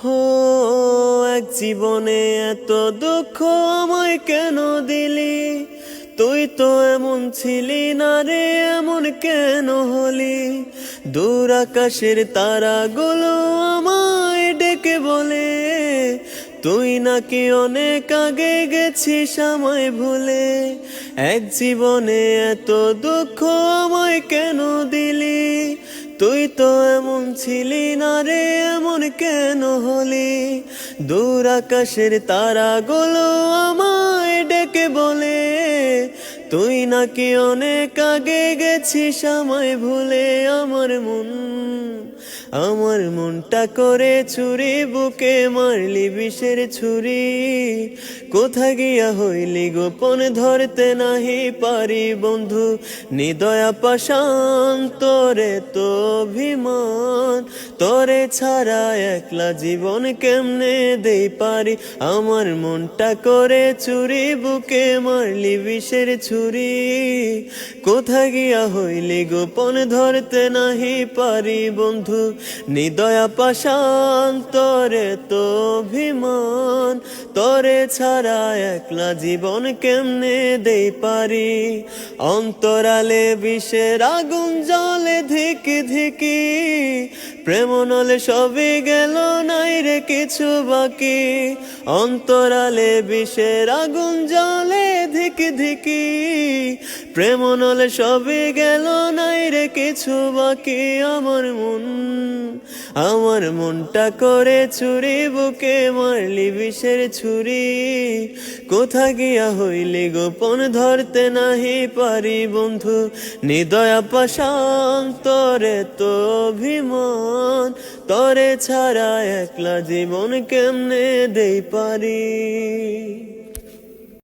হো এক জীবনে এত দুঃখ আমায় কেন দিলি? তুই তো এমন ছিলি না রে, এমন কেন হলি? দূর আকাশের তারাগুলো আমায় ডেকে বলে তুই নাকি অনেক আগে গেছিস আমায় ভুলে। এক জীবনে এত দুঃখ আমায় কেন দিলি? তুই তো এমন ছিলি না রে, এমন কেন হলি? দূর আকাশের তারাগুলো আমায় ডেকে বলে তুই নাকি অনেক আগে গেছিস আমায় ভুলে। আমার মনটা করে চুরি, বুকে মারলি বিষের ছুরি। কোথা গিয়া হইলি গোপন, ধরতে নাহি পারি বন্ধু। নিদয়া পাষাণ তোরে তো অভিমান, তোরে ছাড়া একলা জীবন কেমনে দেই পারি। আমার মনটা করে চুরি, বুকে মারলি বিষের ছুরি। কোথা গিয়া হইলি গোপন, ধরতে নাহি পারি বন্ধু। নিদয়া পাষাণ তোরে তো অভিমান, তোরে ছাড়া একলা জীবন কেমনে দেই পারি। অন্তরালে বিষের আগুন জ্বলে ধিকি ধিকি, প্রেম নলে সবই গেল নাই রে কিছু বাকি। অন্তরালে বিষের আগুন জ্বলে ধিকি ধিকি, প্রেম নলে সবই গেল নাই রে কিছু বাকি। আমার মনটা করে চুরি, বুকে মারলি বিষের ছুরি। কোথা গিয়া হইলি গোপন, ধরতে নাহি পারি বন্ধু। নিদয়া পাষাণ তোরে তো অভিমান, তোরে ছাড়া একলা জীবন কেমনে দেই পারি।